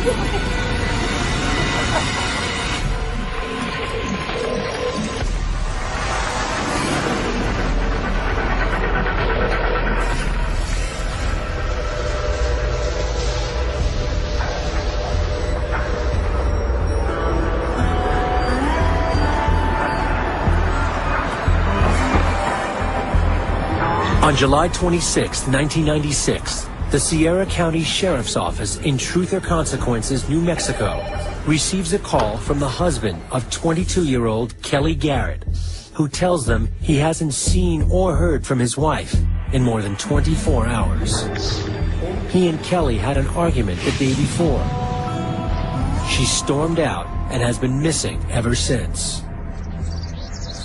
On July 26, 1996, the Sierra County Sheriff's Office in Truth or Consequences, New Mexico, receives a call from the husband of 22-year-old Kelly Garrett, who tells them he hasn't seen or heard from his wife in more than 24 hours. He and Kelly had an argument the day before. She stormed out and has been missing ever since.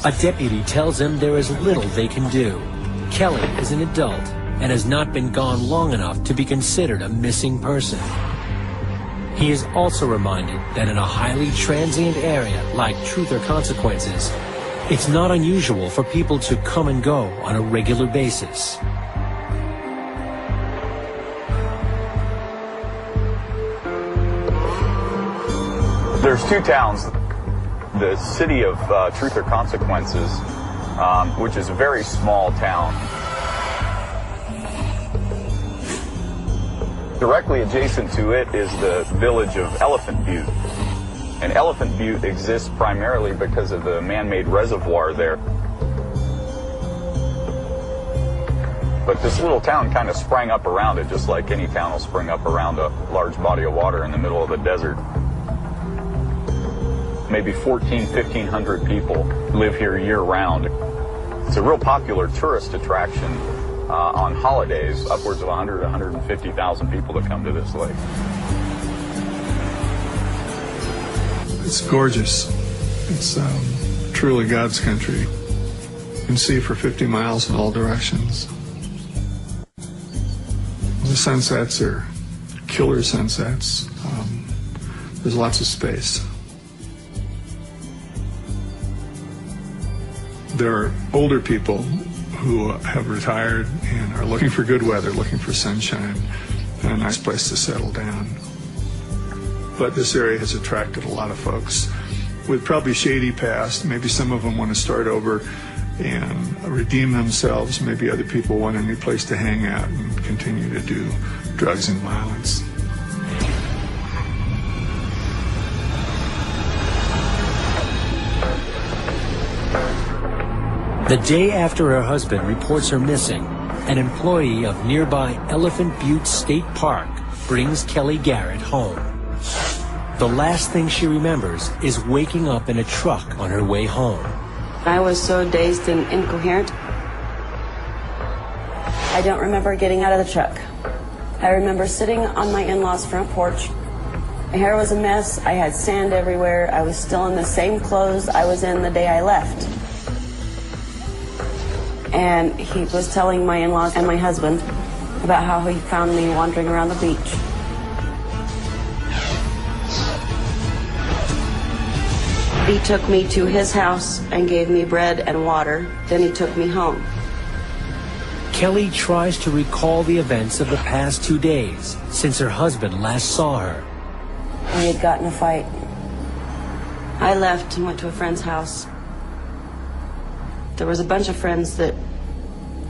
A deputy tells him there is little they can do. Kelly is an adult and has not been gone long enough to be considered a missing person. He is also reminded that in a highly transient area like Truth or Consequences, it's not unusual for people to come and go on a regular basis. There's two towns. The city of Truth or Consequences, which is a very small town. Directly adjacent to it is the village of Elephant Butte. And Elephant Butte exists primarily because of the man-made reservoir there. But this little town kind of sprang up around it, just like any town will spring up around a large body of water in the middle of the desert. Maybe 1,500 people live here year-round. It's a real popular tourist attraction on holidays, upwards of 100,000 to 150,000 people that come to this lake. It's gorgeous. It's truly God's country. You can see for 50 miles in all directions. The sunsets are killer sunsets. There's lots of space. There are older people who have retired and are looking for good weather, looking for sunshine, and a nice place to settle down. But this area has attracted a lot of folks with probably shady past. Maybe some of them want to start over and redeem themselves. Maybe other people want a new place to hang out and continue to do drugs and violence. The day after her husband reports her missing, an employee of nearby Elephant Butte State Park brings Kelly Garrett home. The last thing she remembers is waking up in a truck on her way home. I was so dazed and incoherent. I don't remember getting out of the truck. I remember sitting on my in-laws' front porch. My hair was a mess. I had sand everywhere. I was still in the same clothes I was in the day I left. And he was telling my in-laws and my husband about how he found me wandering around the beach. He took me to his house and gave me bread and water. Then he took me home. Kelly tries to recall the events of the past 2 days since her husband last saw her. We had gotten in a fight. I left and went to a friend's house. There was a bunch of friends that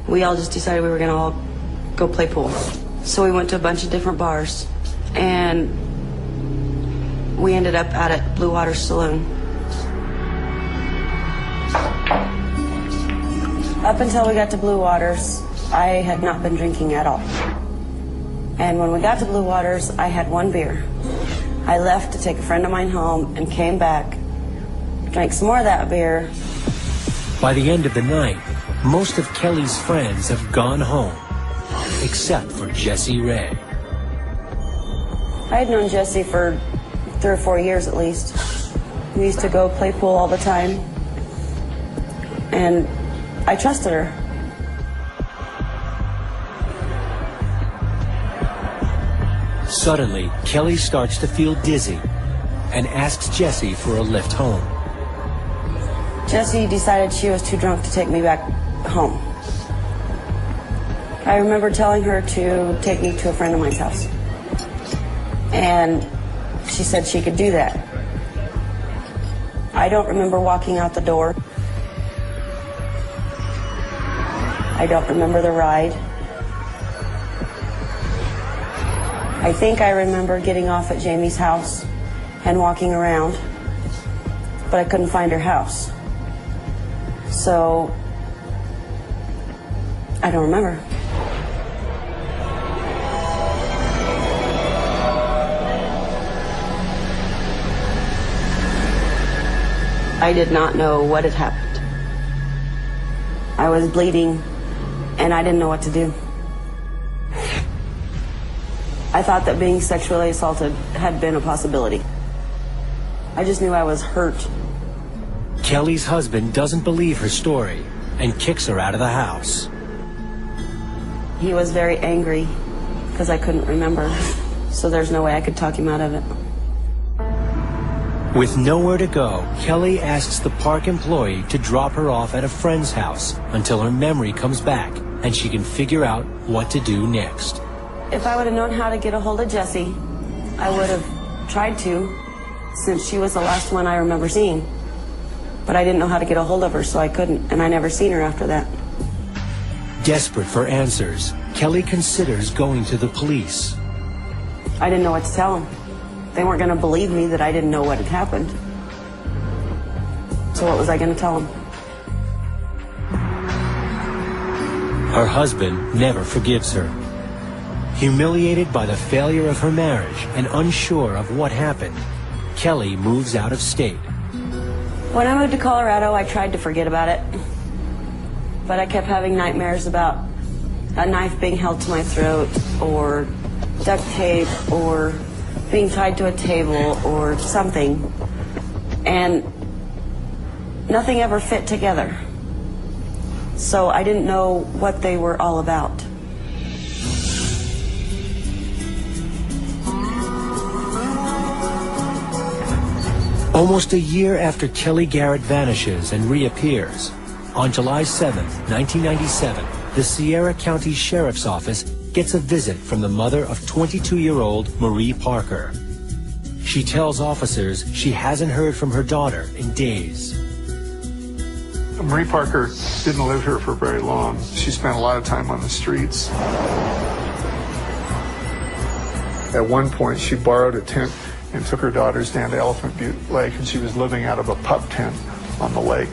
we all just decided we were going to all go play pool. So we went to a bunch of different bars, and we ended up out at Blue Water Saloon. Up until we got to Blue Waters, I had not been drinking at all. And when we got to Blue Waters, I had one beer. I left to take a friend of mine home and came back, drank some more of that beer. By the end of the night, most of Kelly's friends have gone home, except for Jessie Ray. I had known Jessie for 3 or 4 years at least. We used to go play pool all the time, and I trusted her. Suddenly, Kelly starts to feel dizzy and asks Jessie for a lift home. Jessie decided she was too drunk to take me back home. I remember telling her to take me to a friend of mine's house. And she said she could do that. I don't remember walking out the door. I don't remember the ride. I think I remember getting off at Jamie's house and walking around, but I couldn't find her house. So, I don't remember. I did not know what had happened. I was bleeding, and I didn't know what to do. I thought that being sexually assaulted had been a possibility. I just knew I was hurt. Kelly's husband doesn't believe her story and kicks her out of the house. He was very angry because I couldn't remember, so there's no way I could talk him out of it. With nowhere to go, Kelly asks the park employee to drop her off at a friend's house until her memory comes back and she can figure out what to do next. If I would have known how to get a hold of Jessie, I would have tried to, since she was the last one I remember seeing. But I didn't know how to get a hold of her, so I couldn't, and I never seen her after that. Desperate for answers, Kelly considers going to the police. I didn't know what to tell them. They weren't going to believe me that I didn't know what had happened. So what was I going to tell them? Her husband never forgives her. Humiliated by the failure of her marriage and unsure of what happened, Kelly moves out of state. When I moved to Colorado, I tried to forget about it. But I kept having nightmares about a knife being held to my throat, or duct tape, or being tied to a table, or something. And nothing ever fit together. So I didn't know what they were all about. Almost a year after Kelly Garrett vanishes and reappears, on July 7, 1997, the Sierra County Sheriff's Office gets a visit from the mother of 22-year-old Marie Parker. She tells officers she hasn't heard from her daughter in days. Marie Parker didn't live here for very long. She spent a lot of time on the streets. At one point, she borrowed a tent and took her daughters down to Elephant Butte Lake, and she was living out of a pup tent on the lake.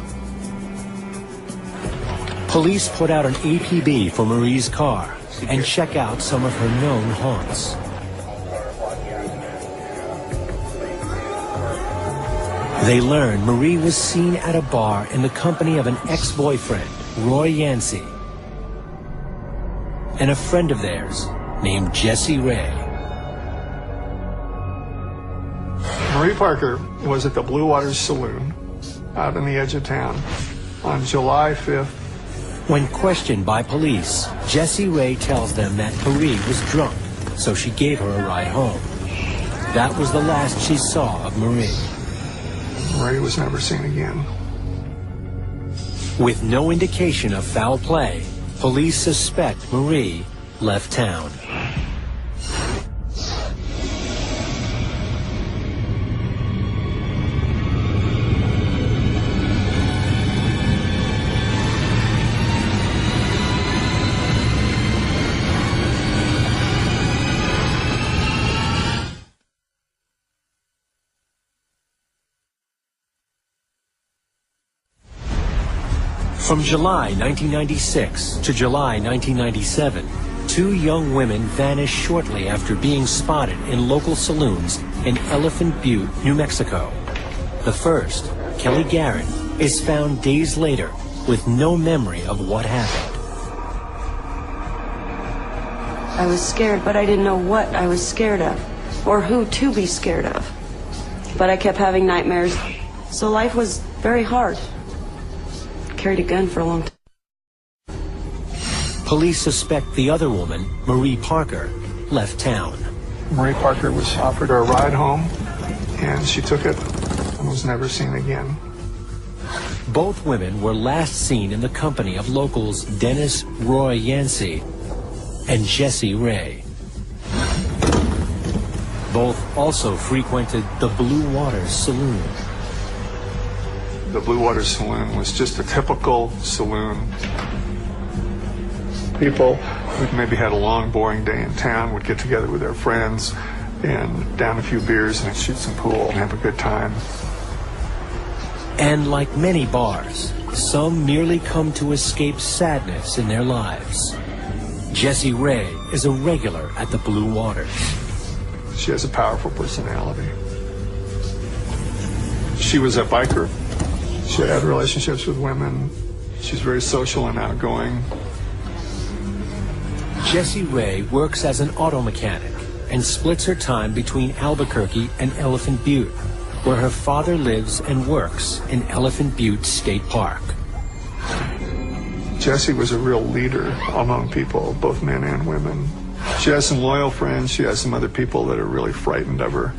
Police put out an APB for Marie's car and check out some of her known haunts. They learn Marie was seen at a bar in the company of an ex-boyfriend, Roy Yancey, and a friend of theirs named Jesse Ray. Marie Parker was at the Blue Waters Saloon out on the edge of town on July 5th. When questioned by police, Jesse Ray tells them that Marie was drunk, so she gave her a ride home. That was the last she saw of Marie. Marie was never seen again. With no indication of foul play, police suspect Marie left town. From July 1996 to July 1997, two young women vanished shortly after being spotted in local saloons in Elephant Butte, New Mexico. The first, Kelly Garrett, is found days later with no memory of what happened. I was scared, but I didn't know what I was scared of, or who to be scared of. But I kept having nightmares, so life was very hard. Carried a gun for a long time. Police suspect the other woman, Marie Parker, left town. Marie Parker was offered her a ride home, and she took it and was never seen again. Both women were last seen in the company of locals Dennis Roy Yancey and Jesse Ray. Both also frequented the Blue Waters Saloon. The Blue Waters Saloon was just a typical saloon. People who maybe had a long, boring day in town would get together with their friends and down a few beers and shoot some pool and have a good time. And like many bars, some merely come to escape sadness in their lives. Jessie Ray is a regular at the Blue Waters. She has a powerful personality. She was a biker. She had relationships with women. She's very social and outgoing. Jessie Ray works as an auto mechanic and splits her time between Albuquerque and Elephant Butte, where her father lives and works in Elephant Butte State Park. Jessie was a real leader among people, both men and women. She has some loyal friends. She has some other people that are really frightened of her.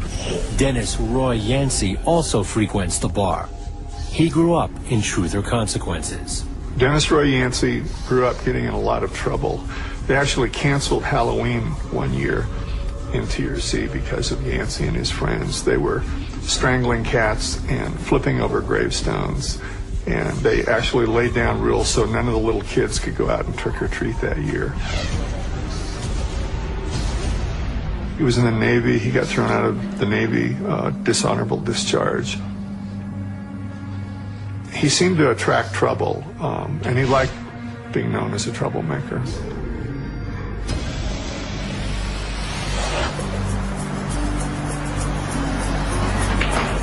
Dennis Roy Yancey also frequents the bar. He grew up in Truth or Consequences. Dennis Roy Yancey grew up getting in a lot of trouble. They actually canceled Halloween one year in TRC because of Yancey and his friends. They were strangling cats and flipping over gravestones, and they actually laid down rules so none of the little kids could go out and trick or treat that year. He was in the Navy. He got thrown out of the Navy, dishonorable discharge. He seemed to attract trouble, and he liked being known as a troublemaker.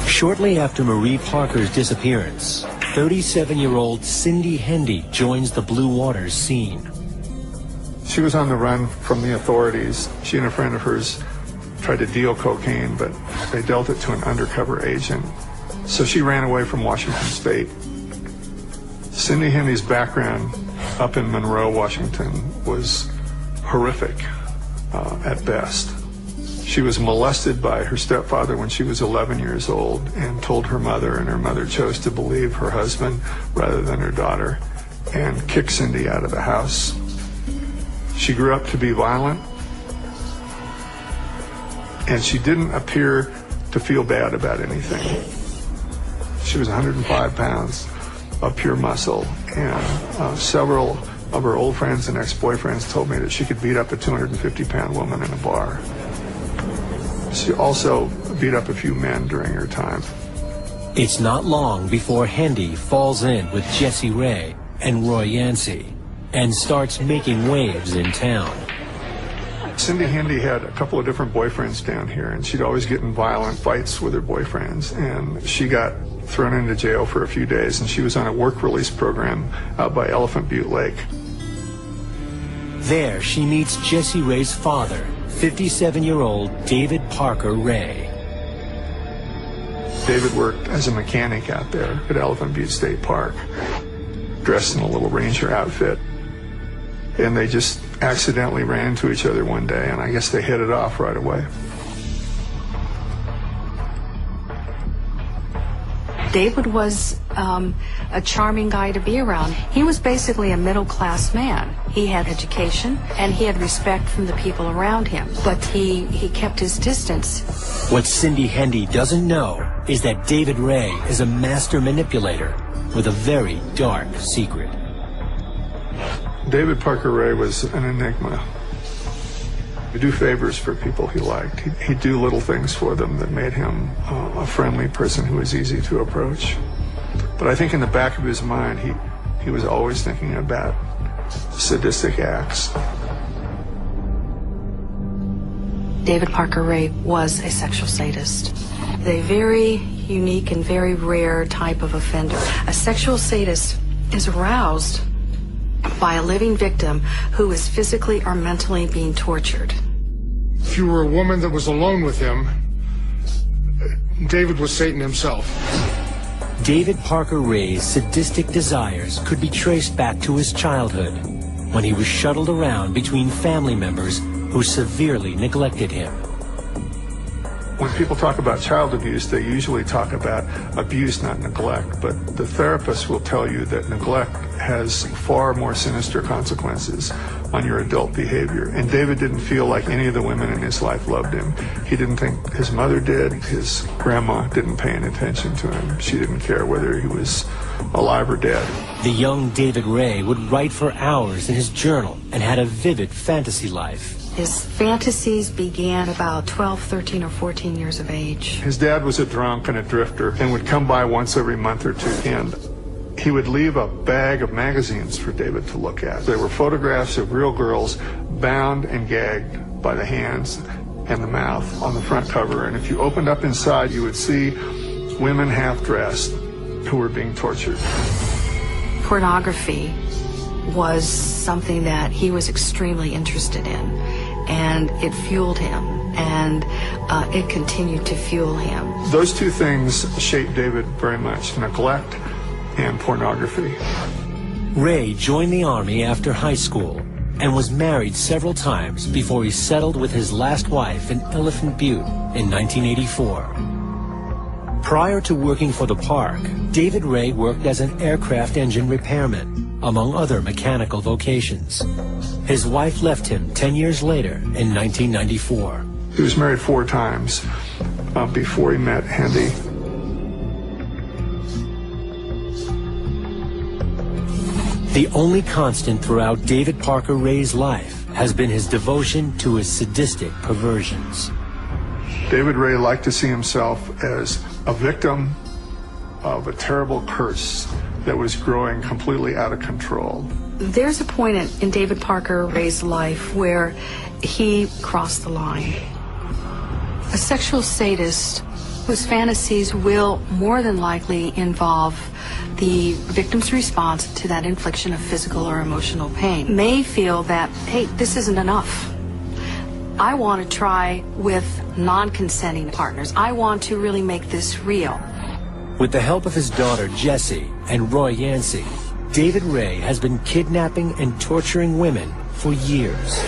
Shortly after Marie Parker's disappearance, 37-year-old Cindy Hendy joins the Blue Waters scene. She was on the run from the authorities. She and a friend of hers tried to deal cocaine, but they dealt it to an undercover agent. So she ran away from Washington State. Cindy Hendy's background up in Monroe, Washington was horrific at best. She was molested by her stepfather when she was 11 years old and told her mother, and her mother chose to believe her husband rather than her daughter and kicked Cindy out of the house. She grew up to be violent, and she didn't appear to feel bad about anything. She was 105 pounds of pure muscle, and several of her old friends and ex-boyfriends told me that she could beat up a 250-pound woman in a bar. She also beat up a few men during her time. It's not long before Hendy falls in with Jessie Ray and Roy Yancey and starts making waves in town. Cindy Hendy had a couple of different boyfriends down here, and she'd always get in violent fights with her boyfriends, and she got thrown into jail for a few days, and she was on a work release program out by Elephant Butte Lake. There she meets Jessie Ray's father, 57-year-old David Parker Ray. David worked as a mechanic out there at Elephant Butte State Park, dressed in a little ranger outfit. And they just accidentally ran into each other one day, and I guess they hit it off right away. David was a charming guy to be around. He was basically a middle-class man. He had education, and he had respect from the people around him, but he kept his distance. What Cindy Hendy doesn't know is that David Ray is a master manipulator with a very dark secret. David Parker Ray was an enigma. He'd do favors for people he liked. He'd do little things for them that made him a friendly person who was easy to approach. But I think in the back of his mind, he was always thinking about sadistic acts. David Parker Ray was a sexual sadist. A very unique and very rare type of offender. A sexual sadist is aroused by a living victim who is physically or mentally being tortured. If you were a woman that was alone with him, David was Satan himself. David Parker Ray's sadistic desires could be traced back to his childhood, when he was shuttled around between family members who severely neglected him. When people talk about child abuse, they usually talk about abuse, not neglect. But the therapist will tell you that neglect has far more sinister consequences on your adult behavior. And David didn't feel like any of the women in his life loved him. He didn't think his mother did. His grandma didn't pay any attention to him. She didn't care whether he was alive or dead. The young David Ray would write for hours in his journal and had a vivid fantasy life. His fantasies began about 12, 13, or 14 years of age. His dad was a drunk and a drifter and would come by once every month or two, and he would leave a bag of magazines for David to look at. They were photographs of real girls bound and gagged by the hands and the mouth on the front cover. And if you opened up inside, you would see women half-dressed who were being tortured. Pornography was something that he was extremely interested in, and it fueled him, and it continued to fuel him. Those two things shaped David very much, neglect and pornography. Ray joined the Army after high school and was married several times before he settled with his last wife in Elephant Butte in 1984. Prior to working for the park, David Ray worked as an aircraft engine repairman, among other mechanical vocations. His wife left him 10 years later in 1994. He was married 4 times before he met Hendy. The only constant throughout David Parker Ray's life has been his devotion to his sadistic perversions. David Ray liked to see himself as a victim of a terrible curse that was growing completely out of control. There's a point in David Parker Ray's life where he crossed the line. A sexual sadist whose fantasies will more than likely involve the victim's response to that infliction of physical or emotional pain may feel that, hey, this isn't enough. I want to try with non-consenting partners. I want to really make this real. With the help of his daughter Jessie and Roy Yancey, David Ray has been kidnapping and torturing women for years.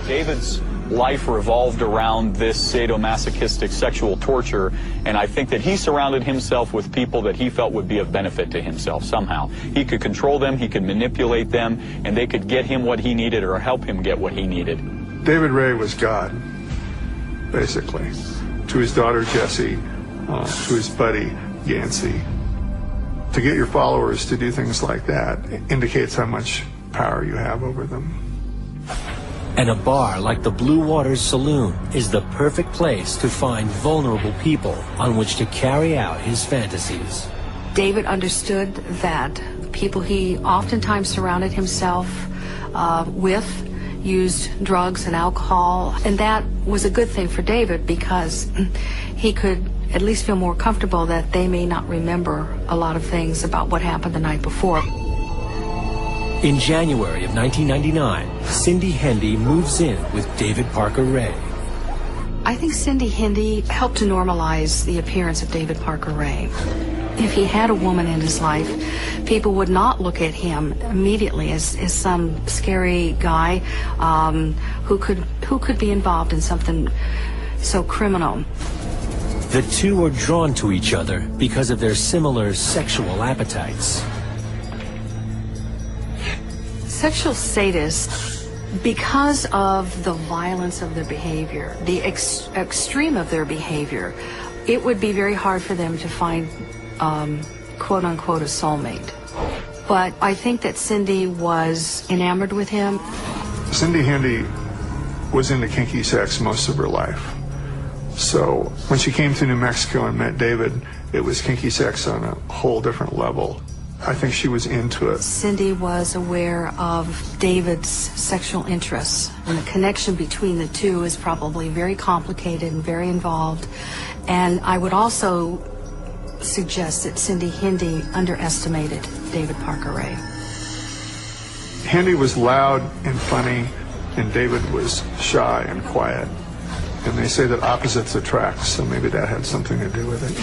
David's life revolved around this sadomasochistic sexual torture, and I think that he surrounded himself with people that he felt would be of benefit to himself somehow. He could control them, he could manipulate them, and they could get him what he needed or help him get what he needed. David Ray was God, basically, to his daughter Jessie, to his buddy Yancey. To get your followers to do things like that indicates how much power you have over them. And a bar like the Blue Waters Saloon is the perfect place to find vulnerable people on which to carry out his fantasies. David understood that people he oftentimes surrounded himself with used drugs and alcohol, and that was a good thing for David because he could at least feel more comfortable that they may not remember a lot of things about what happened the night before. In January of 1999, Cindy Hendy moves in with David Parker Ray. I think Cindy Hendy helped to normalize the appearance of David Parker Ray. If he had a woman in his life, people would not look at him immediately as some scary guy who could be involved in something so criminal. The two are drawn to each other because of their similar sexual appetites. Sexual sadists, because of the violence of their behavior, the extreme of their behavior, it would be very hard for them to find quote-unquote a soulmate. But I think that Cindy was enamored with him. Cindy Hendy was into kinky sex most of her life. So when she came to New Mexico and met David, it was kinky sex on a whole different level. I think she was into it. Cindy was aware of David's sexual interests, and the connection between the two is probably very complicated and very involved. And I would also suggest that Cindy Hendy underestimated David Parker Ray. Hendy was loud and funny, and David was shy and quiet. And they say that opposites attract, so maybe that had something to do with it.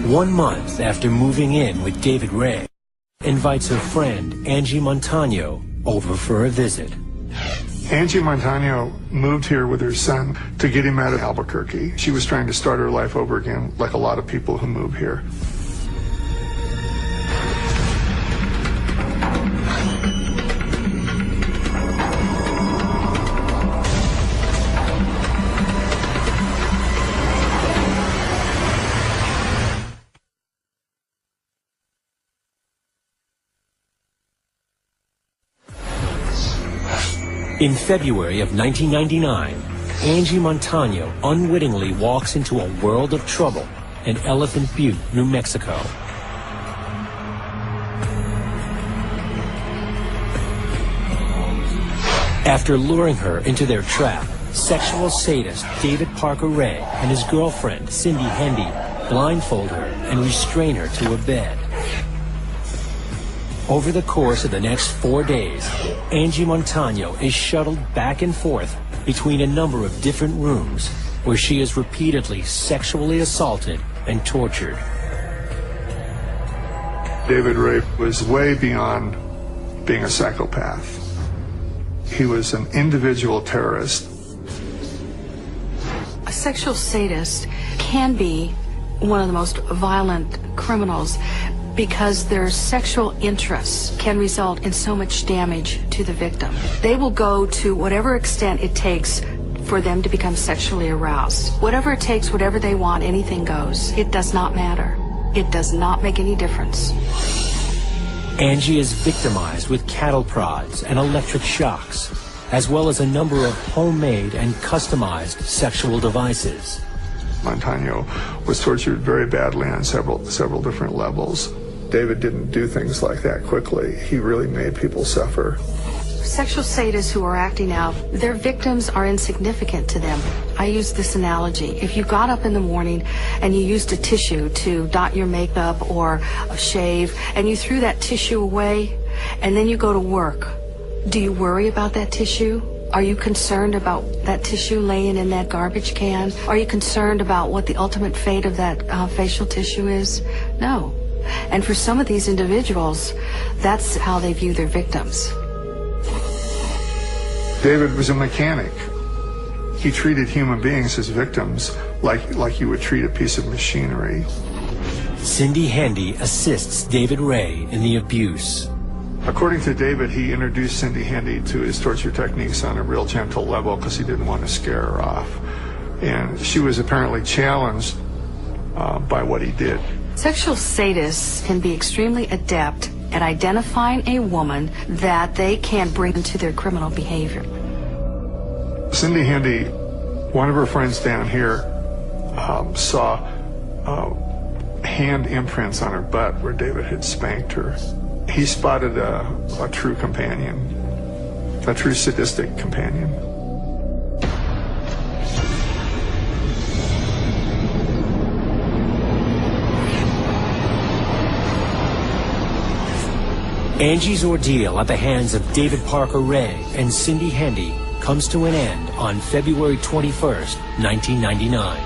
1 month after moving in with David Ray, invites her friend Angie Montano over for a visit. Angie Montano moved here with her son to get him out of Albuquerque. She was trying to start her life over again, like a lot of people who move here. In February of 1999, Angie Montano unwittingly walks into a world of trouble in Elephant Butte, New Mexico. After luring her into their trap, sexual sadist David Parker Ray and his girlfriend, Cindy Hendy, blindfold her and restrain her to a bed. Over the course of the next 4 days, Angie Montano is shuttled back and forth between a number of different rooms where she is repeatedly sexually assaulted and tortured. David Ray was way beyond being a psychopath. He was an individual terrorist. A sexual sadist can be one of the most violent criminals because their sexual interests can result in so much damage to the victim. They will go to whatever extent it takes for them to become sexually aroused. Whatever it takes, whatever they want, anything goes. It does not matter. It does not make any difference. Angie is victimized with cattle prods and electric shocks, as well as a number of homemade and customized sexual devices. Montano was tortured very badly on several different levels. David didn't do things like that quickly. He really made people suffer. Sexual sadists who are acting out, their victims are insignificant to them. I use this analogy. If you got up in the morning and you used a tissue to dot your makeup or shave, and you threw that tissue away, and then you go to work, do you worry about that tissue? Are you concerned about that tissue laying in that garbage can? Are you concerned about what the ultimate fate of that facial tissue is? No. And for some of these individuals, that's how they view their victims. David was a mechanic. He treated human beings as victims like you would treat a piece of machinery. Cindy Hendy assists David Ray in the abuse. According to David, he introduced Cindy Hendy to his torture techniques on a real gentle level because he didn't want to scare her off. And she was apparently challenged by what he did. Sexual sadists can be extremely adept at identifying a woman that they can bring into their criminal behavior. Cindy Hendy, one of her friends down here, saw hand imprints on her butt where David had spanked her. He spotted a true companion, a true sadistic companion. Angie's ordeal at the hands of David Parker Ray and Cindy Hendy comes to an end on February 21st, 1999.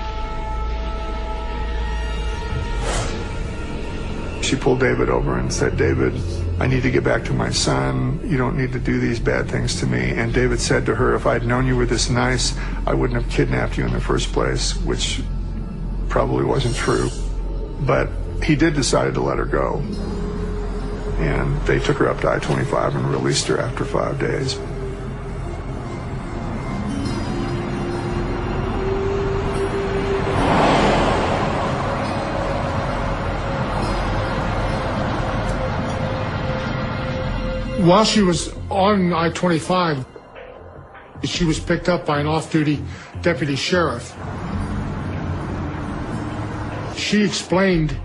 She pulled David over and said, "David, I need to get back to my son. You don't need to do these bad things to me." And David said to her, "If I'd known you were this nice, I wouldn't have kidnapped you in the first place," which probably wasn't true. But he did decide to let her go. And they took her up to I-25 and released her after 5 days. While she was on I-25, she was picked up by an off-duty deputy sheriff. She explained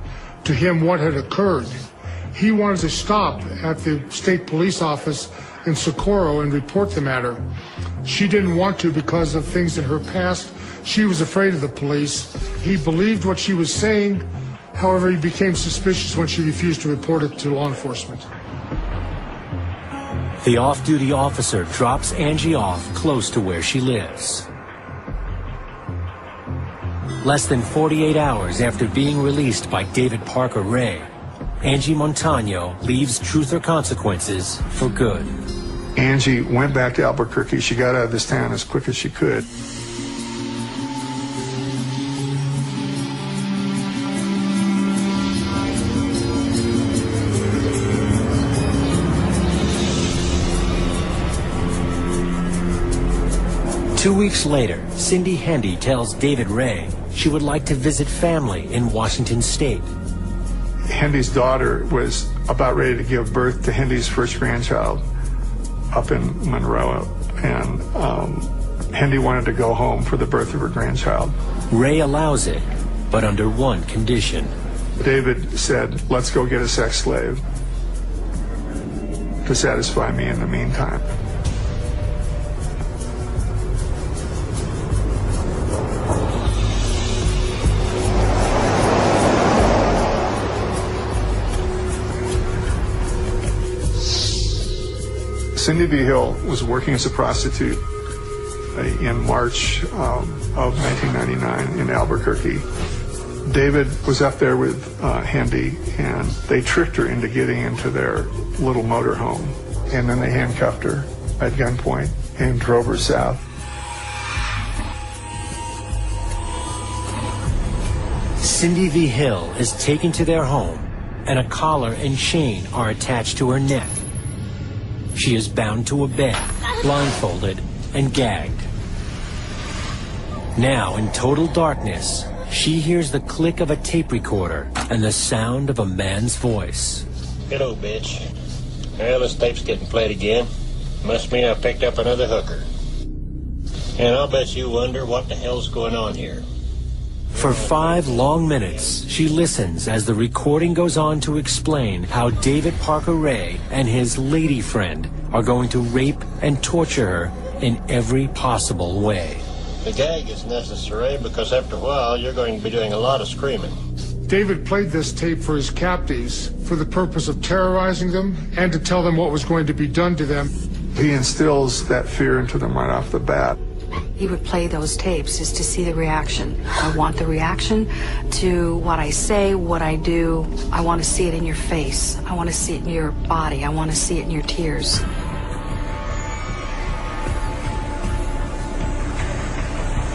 to him what had occurred. He wanted to stop at the state police office in Socorro and report the matter. She didn't want to because of things in her past. She was afraid of the police. He believed what she was saying. However, he became suspicious when she refused to report it to law enforcement. The off-duty officer drops Angie off close to where she lives. Less than 48 hours after being released by David Parker Ray, Angie Montano leaves Truth or Consequences for good. Angie went back to Albuquerque. She got out of this town as quick as she could. Two weeks later, Cindy Handy tells David Ray she would like to visit family in Washington State. Hendy's daughter was about ready to give birth to Hendy's first grandchild up in Monroe, and Hendy wanted to go home for the birth of her grandchild. Ray allows it, but under one condition. David said, let's go get a sex slave to satisfy me in the meantime. Cindy V. Hill was working as a prostitute in March of 1999 in Albuquerque. David was up there with Hendy, and they tricked her into getting into their little motor home. And then they handcuffed her at gunpoint and drove her south. Cindy V. Hill is taken to their home, and a collar and chain are attached to her neck. She is bound to a bed, blindfolded, and gagged. Now, in total darkness, she hears the click of a tape recorder and the sound of a man's voice. Hello, bitch. Well, this tape's getting played again. Must mean I picked up another hooker. And I'll bet you wonder what the hell's going on here. For 5 long minutes, she listens as the recording goes on to explain how David Parker Ray and his lady friend are going to rape and torture her in every possible way. The gag is necessary because after a while you're going to be doing a lot of screaming. David played this tape for his captives for the purpose of terrorizing them and to tell them what was going to be done to them. He instills that fear into them right off the bat. He would play those tapes just to see the reaction. I want the reaction to what I say, what I do. I want to see it in your face. I want to see it in your body. I want to see it in your tears.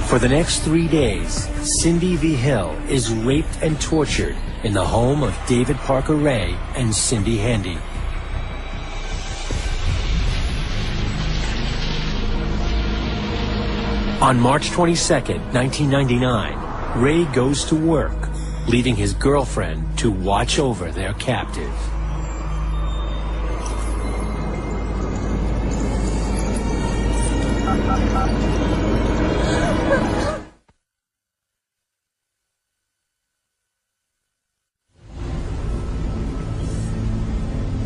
For the next 3 days, Cindy V. Hill is raped and tortured in the home of David Parker Ray and Cindy Handy. On March 22, 1999, Ray goes to work, leaving his girlfriend to watch over their captive.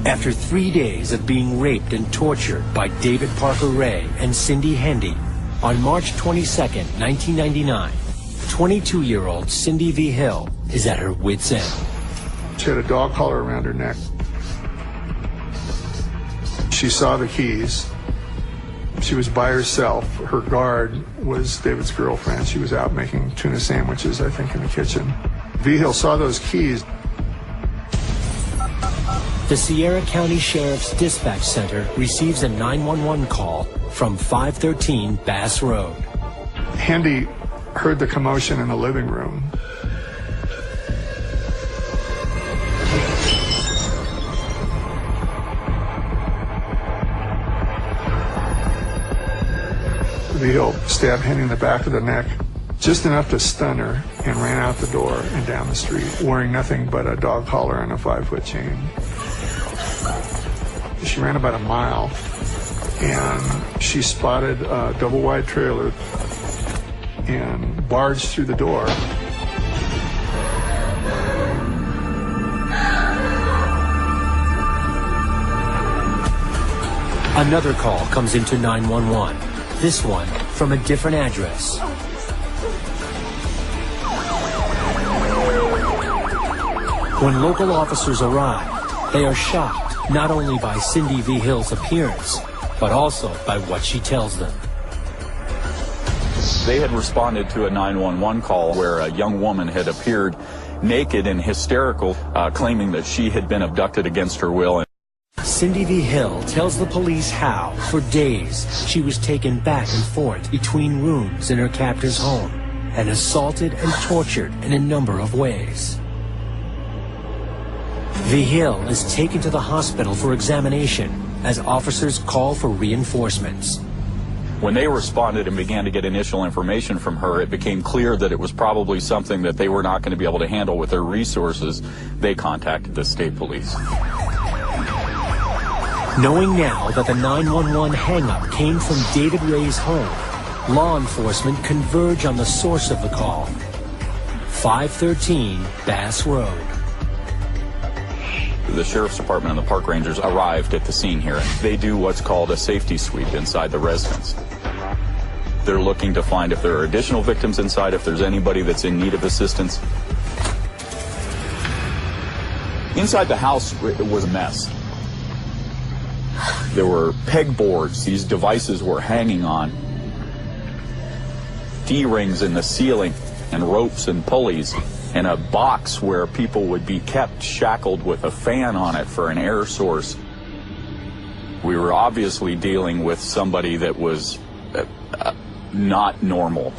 After 3 days of being raped and tortured by David Parker Ray and Cindy Handy, on March 22, 1999, 22-year-old Cindy V. Hill is at her wit's end. She had a dog collar around her neck. She saw the keys. She was by herself. Her guard was David's girlfriend. She was out making tuna sandwiches, I think, in the kitchen. V. Hill saw those keys. The Sierra County Sheriff's Dispatch Center receives a 911 call from 513 Bass Road. Handy heard the commotion in the living room. V. Hill stabbed Handy in the back of the neck, just enough to stun her, and ran out the door and down the street, wearing nothing but a dog collar and a 5-foot chain. She ran about a mile, and she spotted a double-wide trailer and barged through the door. Another call comes into 911, this one from a different address. When local officers arrive, they are shocked not only by Cindy V. Hill's appearance, but also by what she tells them. They had responded to a 911 call where a young woman had appeared naked and hysterical, claiming that she had been abducted against her will. Cindy V. Hill tells the police how, for days, she was taken back and forth between rooms in her captor's home and assaulted and tortured in a number of ways. V. Hill is taken to the hospital for examination as officers call for reinforcements. When they responded and began to get initial information from her, it became clear that it was probably something that they were not going to be able to handle with their resources. They contacted the state police. Knowing now that the 911 hang-up came from David Ray's home, law enforcement converge on the source of the call. 513 Bass Road. The Sheriff's Department and the Park Rangers arrived at the scene here. They do what's called a safety sweep inside the residence. They're looking to find if there are additional victims inside, if there's anybody that's in need of assistance. Inside the house, it was a mess. There were pegboards these devices were hanging on, D-rings in the ceiling, and ropes and pulleys, and a box where people would be kept shackled with a fan on it for an air source. We were obviously dealing with somebody that was not normal.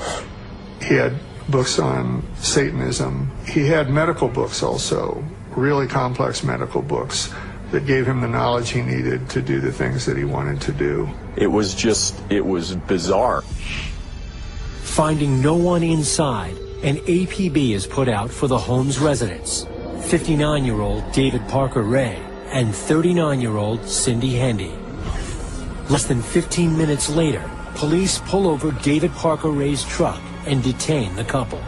He had books on Satanism. He had medical books also, really complex medical books that gave him the knowledge he needed to do the things that he wanted to do. It was bizarre. Finding no one inside, an APB is put out for the home's residents, 59-year-old David Parker Ray and 39-year-old Cindy Hendy. Less than 15 minutes later, police pull over David Parker Ray's truck and detain the couple.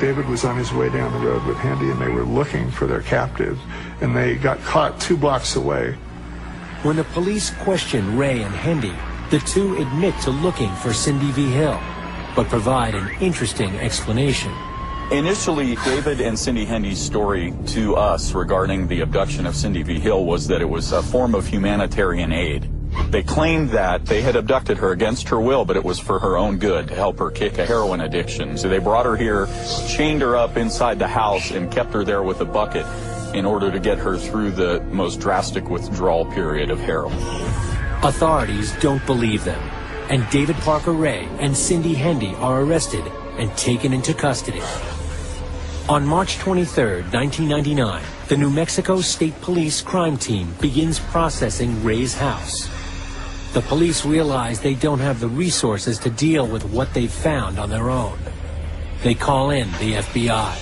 David was on his way down the road with Hendy, and they were looking for their captive, and they got caught 2 blocks away. When the police question Ray and Hendy, the two admit to looking for Cindy V. Hill, but provide an interesting explanation. Initially, David and Cindy Hendy's story to us regarding the abduction of Cindy V. Hill was that it was a form of humanitarian aid. They claimed that they had abducted her against her will, but it was for her own good, to help her kick a heroin addiction. So they brought her here, chained her up inside the house, and kept her there with a bucket in order to get her through the most drastic withdrawal period of heroin. Authorities don't believe them, and David Parker Ray and Cindy Hendy are arrested and taken into custody. On March 23, 1999, the New Mexico State Police crime team begins processing Ray's house. The police realize they don't have the resources to deal with what they've found on their own. They call in the FBI. I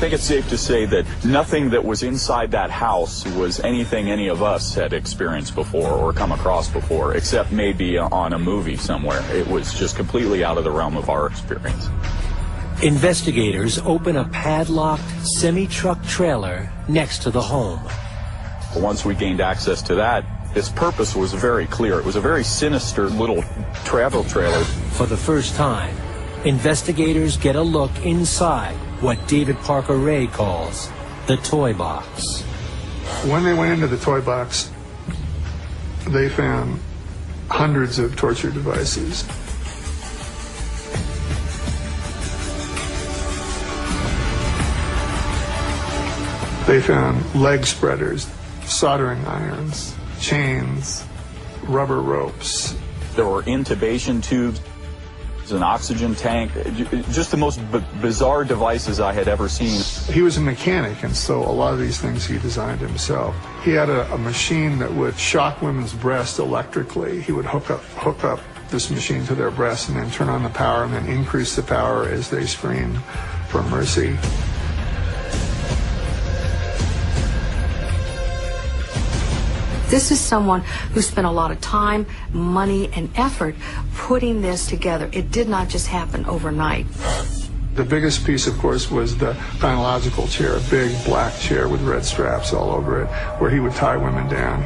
think it's safe to say that nothing that was inside that house was anything any of us had experienced before or come across before, except maybe on a movie somewhere. It was just completely out of the realm of our experience. Investigators open a padlocked semi-truck trailer next to the home. Once we gained access to that, its purpose was very clear. It was a very sinister little travel trailer. For the first time, investigators get a look inside what David Parker Ray calls the toy box. When they went into the toy box, they found hundreds of torture devices. They found leg spreaders, soldering irons, chains, rubber ropes. There were intubation tubes, an oxygen tank, just the most bizarre devices I had ever seen. He was a mechanic, and so a lot of these things he designed himself. He had a machine that would shock women's breasts electrically. He would hook up this machine to their breasts and then turn on the power and then increase the power as they screamed for mercy. This is someone who spent a lot of time, money, and effort putting this together. It did not just happen overnight. The biggest piece, of course, was the gynecological chair, a big black chair with red straps all over it, where he would tie women down.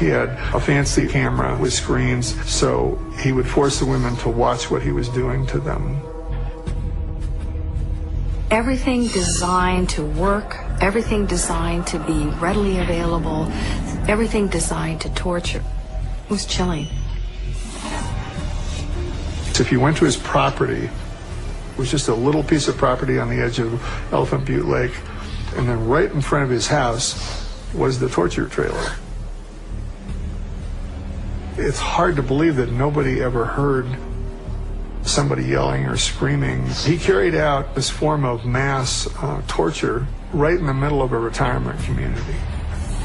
He had a fancy camera with screens, so he would force the women to watch what he was doing to them. Everything designed to work, everything designed to be readily available, everything designed to torture. It was chilling. So if you went to his property, it was just a little piece of property on the edge of Elephant Butte Lake, And then right in front of his house was the torture trailer. It's hard to believe that nobody ever heard somebody yelling or screaming. He carried out this form of mass torture right in the middle of a retirement community.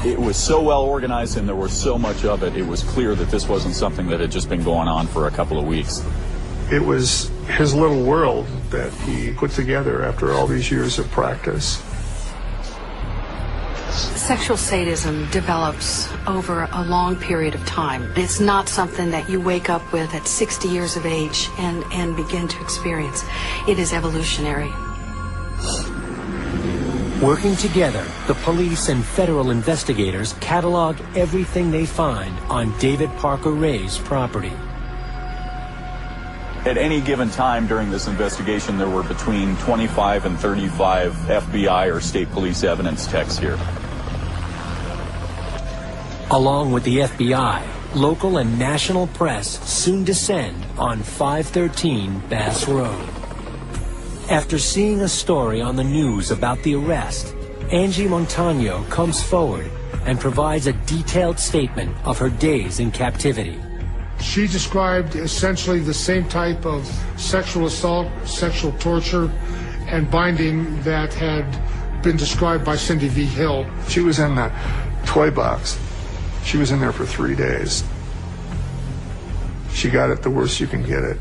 It was so well organized and there was so much of it, it was clear that this wasn't something that had just been going on for a couple of weeks. It was his little world that he put together after all these years of practice. Sexual sadism develops over a long period of time. It's not something that you wake up with at 60 years of age and begin to experience. It is evolutionary. Working together, the police and federal investigators catalog everything they find on David Parker Ray's property. At any given time during this investigation, there were between 25 and 35 FBI or state police evidence techs here. Along with the FBI, local and national press soon descend on 513 Bass Road. After seeing a story on the news about the arrest, Angie Montano comes forward and provides a detailed statement of her days in captivity. She described essentially the same type of sexual assault, sexual torture, and binding that had been described by Cindy V. Hill. She was in the toy box. She was in there for 3 days. She got it the worst you can get it.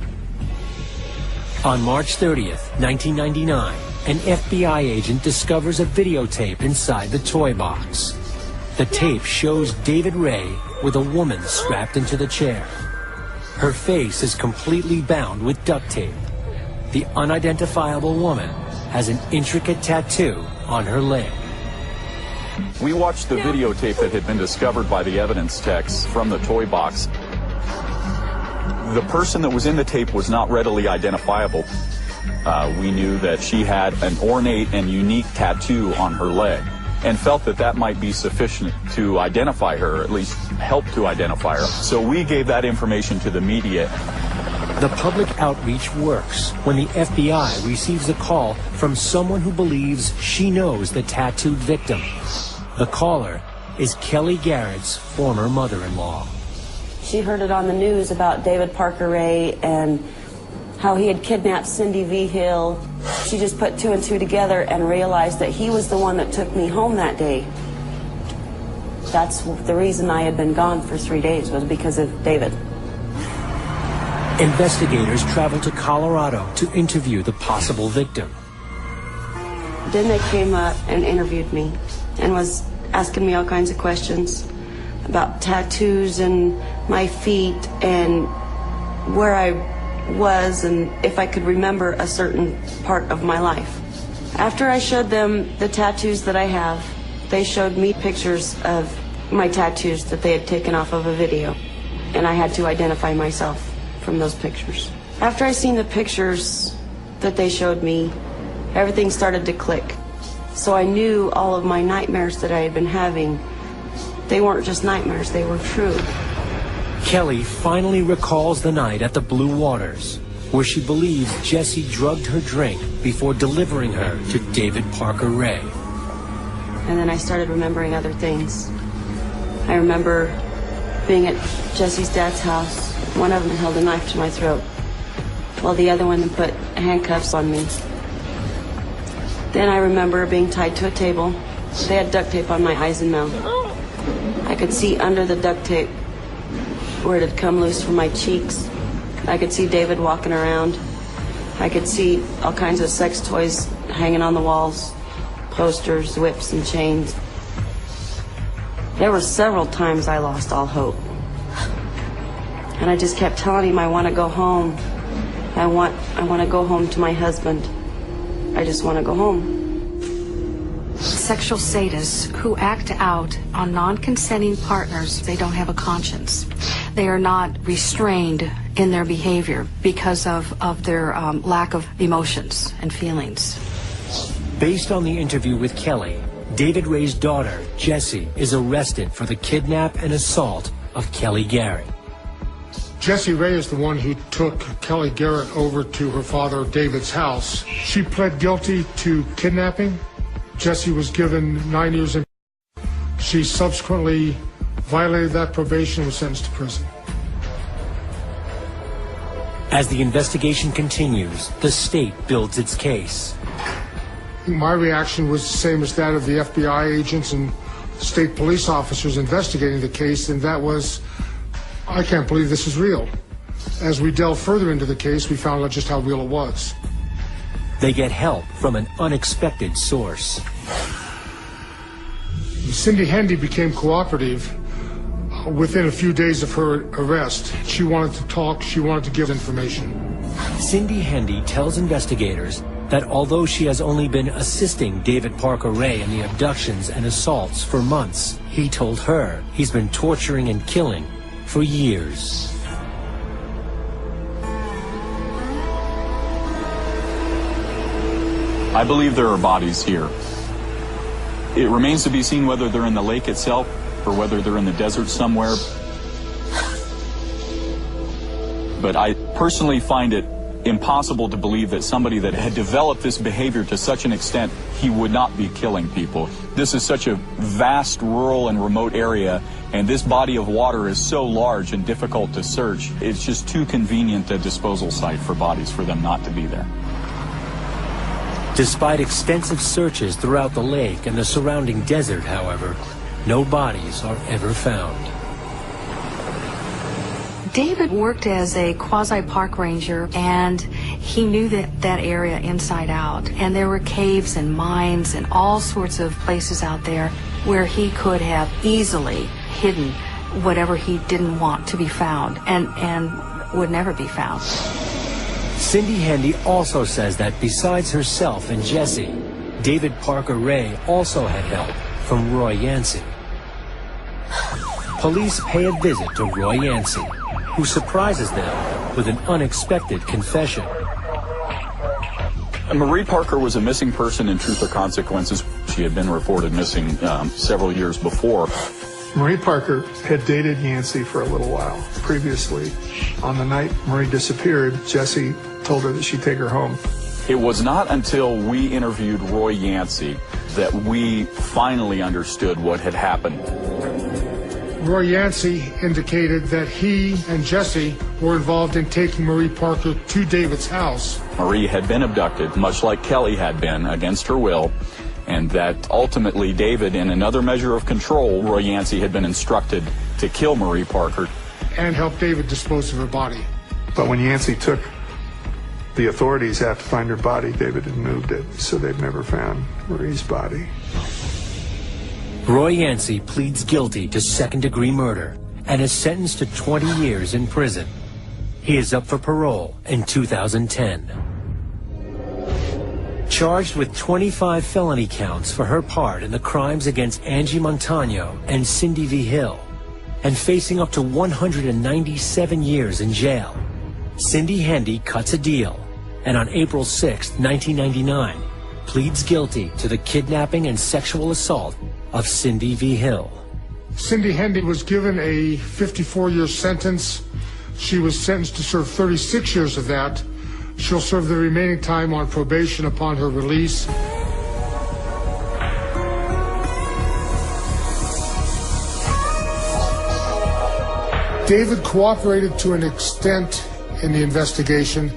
On March 30th, 1999, an FBI agent discovers a videotape inside the toy box. The tape shows David Ray with a woman strapped into the chair. Her face is completely bound with duct tape. The unidentifiable woman has an intricate tattoo on her leg. We watched the videotape that had been discovered by the evidence techs from the toy box. The person that was in the tape was not readily identifiable. We knew that she had an ornate and unique tattoo on her leg and felt that that might be sufficient to identify her, or at least help to identify her. So we gave that information to the media. The public outreach works when the FBI receives a call from someone who believes she knows the tattooed victim. The caller is Kelly Garrett's former mother-in-law. She heard it on the news about David Parker Ray and how he had kidnapped Cindy V. Hill. She just put two and two together and realized that he was the one that took me home that day. That's the reason I had been gone for 3 days, was because of David. Investigators traveled to Colorado to interview the possible victim. Then they came up and interviewed me and was asking me all kinds of questions about tattoos and my feet and where I was and if I could remember a certain part of my life. After I showed them the tattoos that I have, they showed me pictures of my tattoos that they had taken off of a video, and I had to identify myself from those pictures. After I seen the pictures that they showed me, everything started to click. So I knew all of my nightmares that I had been having, they weren't just nightmares, they were true. Kelly finally recalls the night at the Blue Waters, where she believes Jesse drugged her drink before delivering her to David Parker Ray. And then I started remembering other things. I remember being at Jesse's dad's house. One of them held a knife to my throat, while the other one put handcuffs on me. Then I remember being tied to a table. They had duct tape on my eyes and mouth. I could see under the duct tape where it had come loose from my cheeks. I could see David walking around. I could see all kinds of sex toys hanging on the walls, posters, whips, and chains. There were several times I lost all hope. And I just kept telling him I want to go home. I want to go home to my husband. I just want to go home. Sexual sadists who act out on non-consenting partners, they don't have a conscience. They are not restrained in their behavior because of their lack of emotions and feelings. Based on the interview with Kelly, David Ray's daughter, Jessie, is arrested for the kidnap and assault of Kelly Garrett. Jessie Ray is the one who took Kelly Garrett over to her father David's house. She pled guilty to kidnapping, Jesse was given 9 years in. She subsequently violated that probation and was sentenced to prison. As the investigation continues, the state builds its case. My reaction was the same as that of the FBI agents and state police officers investigating the case, and that was, I can't believe this is real. As we delved further into the case, we found out just how real it was. They get help from an unexpected source. Cindy Hendy became cooperative within a few days of her arrest. She wanted to talk, she wanted to give information. Cindy Hendy tells investigators that although she has only been assisting David Parker Ray in the abductions and assaults for months, he told her he's been torturing and killing for years. I believe there are bodies here. It remains to be seen whether they're in the lake itself or whether they're in the desert somewhere. But I personally find it impossible to believe that somebody that had developed this behavior to such an extent, he would not be killing people. This is such a vast, rural, and remote area, and this body of water is so large and difficult to search. It's just too convenient a disposal site for bodies for them not to be there. Despite extensive searches throughout the lake and the surrounding desert, however, no bodies are ever found. David worked as a quasi-park ranger, and he knew that area inside out. And there were caves and mines and all sorts of places out there where he could have easily hidden whatever he didn't want to be found and would never be found. Cindy Hendy also says that besides herself and Jesse, David Parker Ray also had help from Roy Yancey. Police pay a visit to Roy Yancey, who surprises them with an unexpected confession. Marie Parker was a missing person in Truth or Consequences. She had been reported missing several years before. Marie Parker had dated Yancey for a little while previously. On the night Marie disappeared, Jesse told her that she'd take her home. It was not until we interviewed Roy Yancey that we finally understood what had happened. Roy Yancey indicated that he and Jesse were involved in taking Marie Parker to David's house. Marie had been abducted, much like Kelly had been, against her will, and that ultimately David, in another measure of control, Roy Yancey had been instructed to kill Marie Parker. And help David dispose of her body. But when Yancey took the authorities out to find her body, David had moved it, so they've never found Marie's body. Roy Yancey pleads guilty to second-degree murder and is sentenced to 20 years in prison. He is up for parole in 2010. Charged with 25 felony counts for her part in the crimes against Angie Montano and Cindy V. Hill, and facing up to 197 years in jail, Cindy Hendy cuts a deal, and on April 6, 1999, pleads guilty to the kidnapping and sexual assault of Cindy V. Hill. Cindy Hendy was given a 54-year sentence. She was sentenced to serve 36 years of that. She'll serve the remaining time on probation upon her release. David cooperated to an extent in the investigation.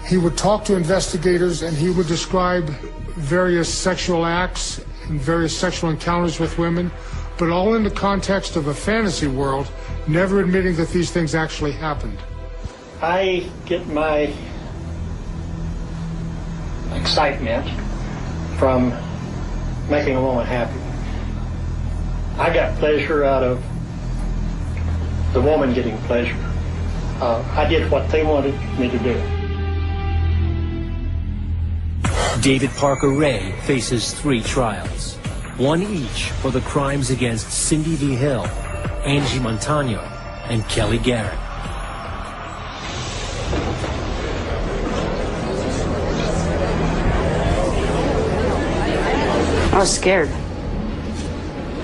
He would talk to investigators and he would describe various sexual acts and various sexual encounters with women, but all in the context of a fantasy world, never admitting that these things actually happened. I get my excitement from making a woman happy. I got pleasure out of the woman getting pleasure. I did what they wanted me to do. David Parker Ray faces 3 trials, one each for the crimes against Cindy V. Hill, Angie Montano, and Kelly Garrett. I was scared.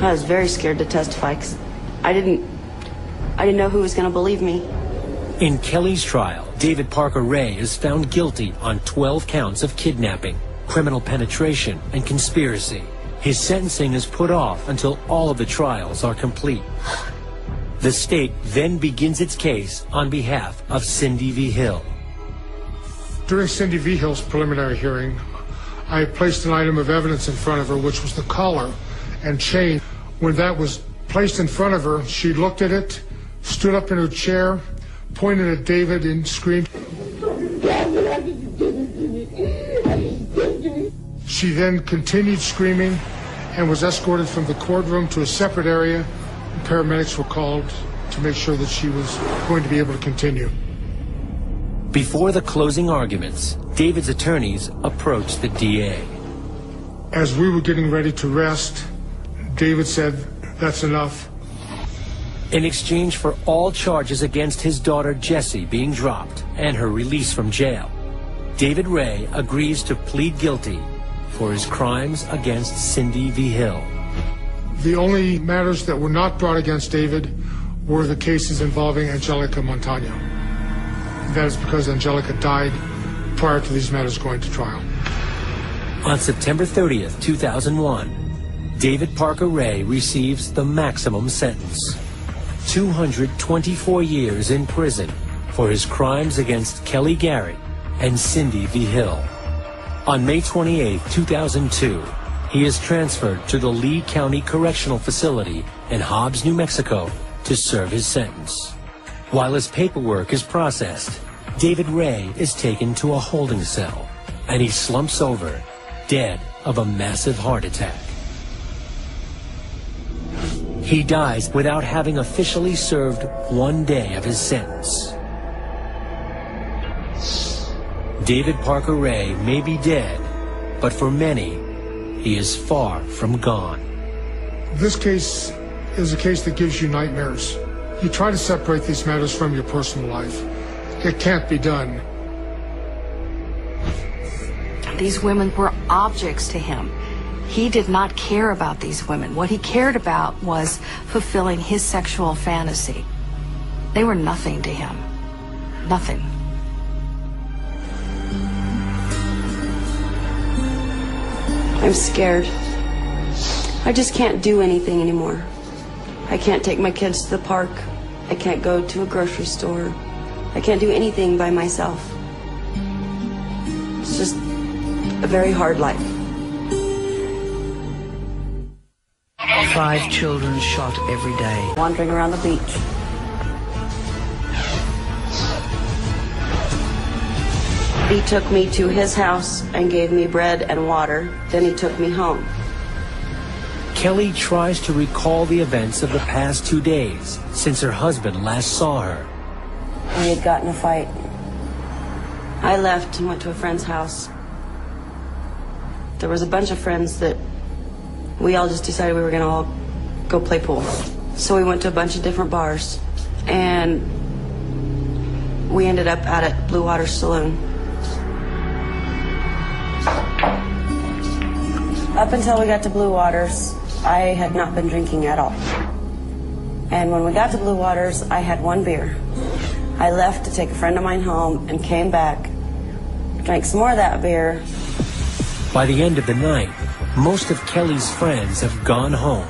I was very scared to testify because I didn't know who was going to believe me. In Kelly's trial, David Parker Ray is found guilty on 12 counts of kidnapping, criminal penetration, and conspiracy. His sentencing is put off until all of the trials are complete. The state then begins its case on behalf of Cindy V. Hill. During Cindy V. Hill's preliminary hearing, I placed an item of evidence in front of her, which was the collar and chain. When that was placed in front of her, she looked at it, stood up in her chair, pointed at David and screamed. She then continued screaming and was escorted from the courtroom to a separate area. Paramedics were called to make sure that she was going to be able to continue. Before the closing arguments, David's attorneys approached the DA. As we were getting ready to rest, David said, "That's enough." In exchange for all charges against his daughter Jessie being dropped and her release from jail, David Ray agrees to plead guilty for his crimes against Cindy V. Hill. The only matters that were not brought against David were the cases involving Angelica Montano. That is because Angelica died prior to these matters going to trial. On September 30th, 2001, David Parker Ray receives the maximum sentence: 224 years in prison for his crimes against Kelly Garrett and Cindy V. Hill. On May 28, 2002, he is transferred to the Lee County Correctional Facility in Hobbs, New Mexico, to serve his sentence. While his paperwork is processed, David Ray is taken to a holding cell, and he slumps over, dead of a massive heart attack. He dies without having officially served 1 day of his sentence. David Parker Ray may be dead, but for many, he is far from gone. This case is a case that gives you nightmares. You try to separate these matters from your personal life. It can't be done. These women were objects to him. He did not care about these women. What he cared about was fulfilling his sexual fantasy. They were nothing to him. Nothing. I'm scared. I just can't do anything anymore. I can't take my kids to the park. I can't go to a grocery store. I can't do anything by myself. It's just a very hard life. 5 children shot every day. Wandering around the beach. He took me to his house and gave me bread and water. Then he took me home. Kelly tries to recall the events of the past 2 days since her husband last saw her. We had gotten in a fight. I left and went to a friend's house. There was a bunch of friends that we all just decided we were going to all go play pool. So we went to a bunch of different bars, and we ended up out at Blue Water Saloon. Up until we got to Blue Waters, I had not been drinking at all. And when we got to Blue Waters, I had 1 beer. I left to take a friend of mine home and came back, drank some more of that beer. By the end of the night, most of Kelly's friends have gone home,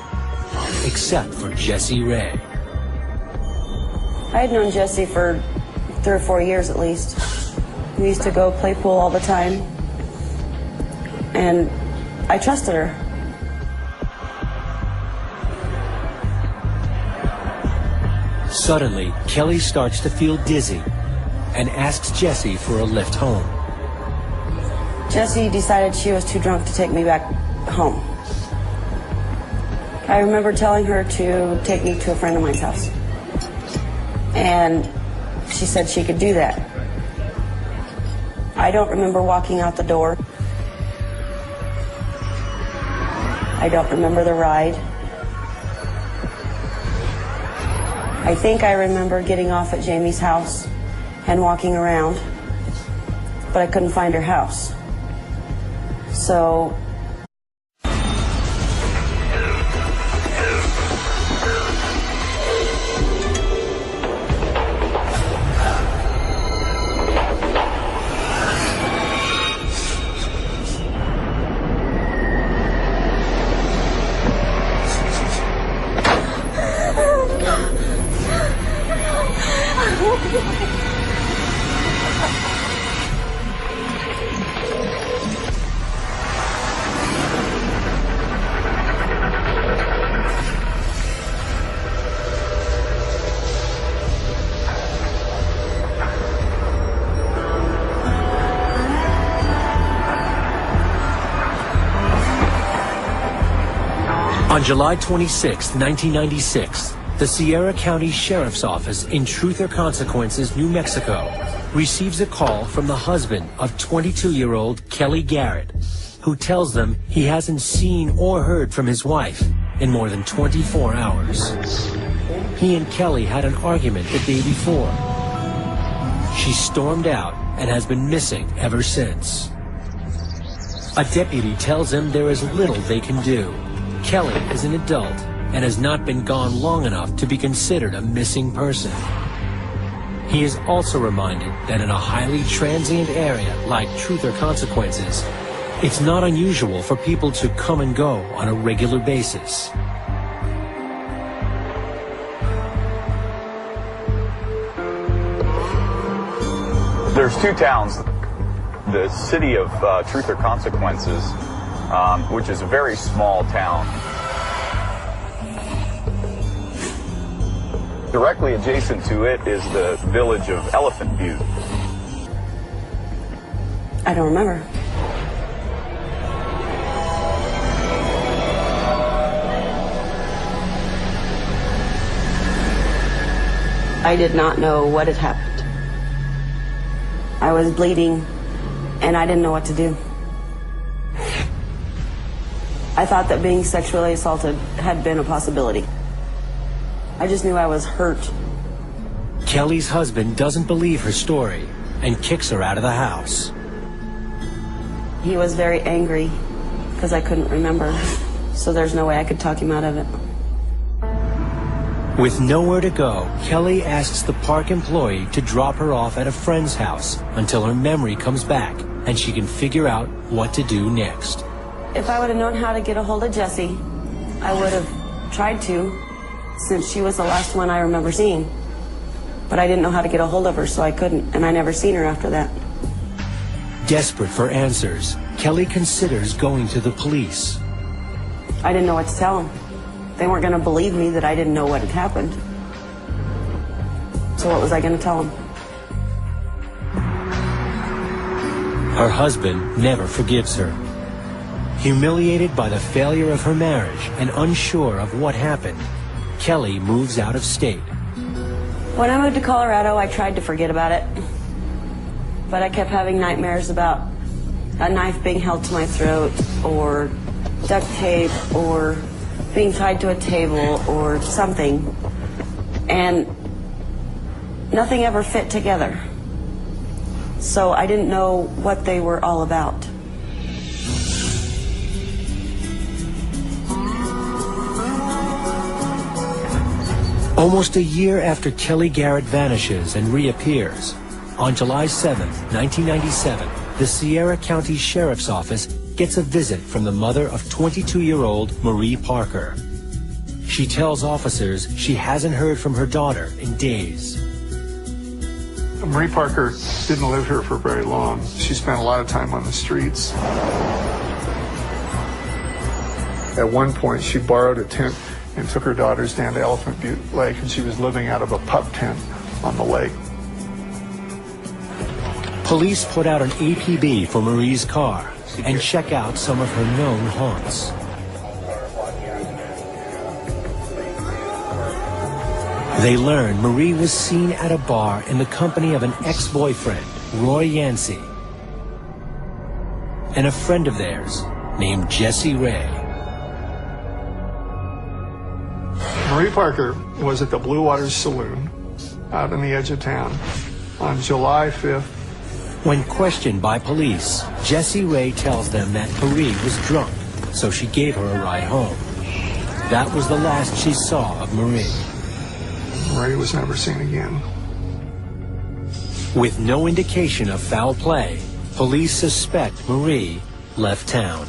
except for Jessie Ray. I had known Jessie for 3 or 4 years at least. We used to go play pool all the time, and I trusted her. Suddenly, Kelly starts to feel dizzy and asks Jessie for a lift home. Jessie decided she was too drunk to take me back home. I remember telling her to take me to a friend of mine's house. And she said she could do that. I don't remember walking out the door. I don't remember the ride. I think I remember getting off at Jamie's house and walking around, but I couldn't find her house. So On July 26, 1996, the Sierra County Sheriff's Office in Truth or Consequences, New Mexico, receives a call from the husband of 22-year-old Kelly Garrett, who tells them he hasn't seen or heard from his wife in more than 24 hours. He and Kelly had an argument the day before. She stormed out and has been missing ever since. A deputy tells him there is little they can do. Kelly is an adult and has not been gone long enough to be considered a missing person. He is also reminded that in a highly transient area like Truth or Consequences, it's not unusual for people to come and go on a regular basis. There's two towns. The city of Truth or Consequences, which is a very small town. Directly adjacent to it is the village of Elephant Butte. I don't remember. I did not know what had happened. I was bleeding, and I didn't know what to do. I thought that being sexually assaulted had been a possibility. I just knew I was hurt. Kelly's husband doesn't believe her story and kicks her out of the house. He was very angry because I couldn't remember, so there's no way I could talk him out of it. With nowhere to go, Kelly asks the park employee to drop her off at a friend's house until her memory comes back and she can figure out what to do next. If I would have known how to get a hold of Jessie, I would have tried to, since she was the last one I remember seeing. But I didn't know how to get a hold of her, so I couldn't, and I never seen her after that. Desperate for answers, Kelly considers going to the police. I didn't know what to tell them. They weren't going to believe me that I didn't know what had happened. So what was I going to tell them? Her husband never forgives her. Humiliated by the failure of her marriage and unsure of what happened, Kelly moves out of state. When I moved to Colorado, I tried to forget about it. But I kept having nightmares about a knife being held to my throat, or duct tape, or being tied to a table, or something. And nothing ever fit together. So I didn't know what they were all about. Almost a year after Kelly Garrett vanishes and reappears, on July 7, 1997, the Sierra County Sheriff's Office gets a visit from the mother of 22-year-old Marie Parker. She tells officers she hasn't heard from her daughter in days. Marie Parker didn't live here for very long. She spent a lot of time on the streets. At one point, she borrowed a tent and took her daughters down to Elephant Butte Lake, and she was living out of a pup tent on the lake. Police put out an APB for Marie's car and check out some of her known haunts. They learn Marie was seen at a bar in the company of an ex-boyfriend, Roy Yancey, and a friend of theirs named Jessie Ray. Marie Parker was at the Blue Waters Saloon out on the edge of town on July 5th. When questioned by police, Jessie Ray tells them that Marie was drunk, so she gave her a ride home. That was the last she saw of Marie. Marie was never seen again. With no indication of foul play, police suspect Marie left town.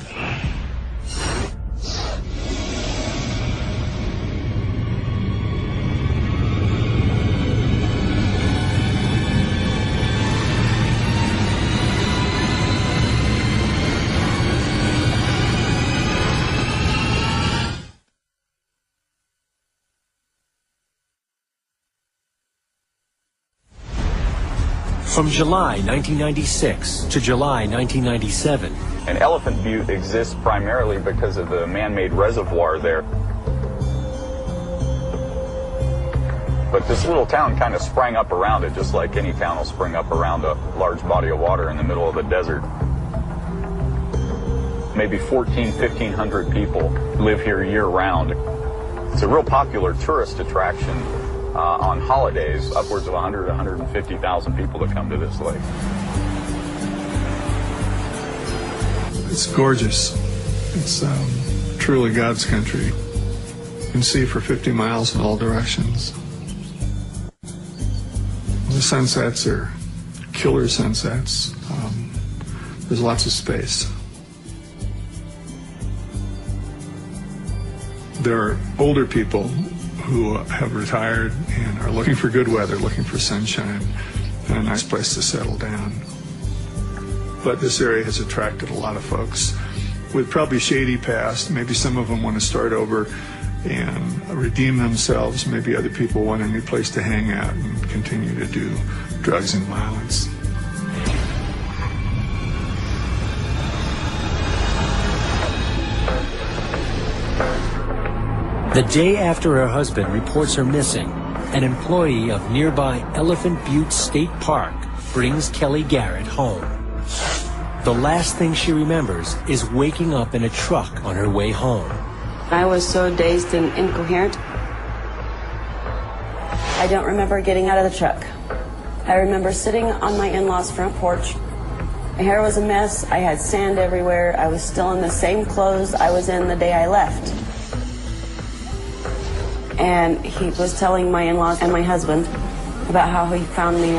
From July 1996 to July 1997, And Elephant Butte exists primarily because of the man-made reservoir there. But this little town kind of sprang up around it, just like any town will spring up around a large body of water in the middle of the desert. Maybe 1,500 people live here year-round. It's a real popular tourist attraction on holidays, upwards of 150,000 people that come to this lake. It's gorgeous. It's truly God's country. You can see for 50 miles in all directions. The sunsets are killer sunsets. There's lots of space. There are older people who have retired and are looking for good weather, looking for sunshine, and a nice place to settle down. But this area has attracted a lot of folks with probably shady past. Maybe some of them want to start over and redeem themselves. Maybe other people want a new place to hang out and continue to do drugs and violence. The day after her husband reports her missing, an employee of nearby Elephant Butte State Park brings Kelly Garrett home. The last thing she remembers is waking up in a truck on her way home. I was so dazed and incoherent. I don't remember getting out of the truck. I remember sitting on my in-laws' front porch. My hair was a mess. I had sand everywhere. I was still in the same clothes I was in the day I left. And he was telling my in-laws and my husband about how he found me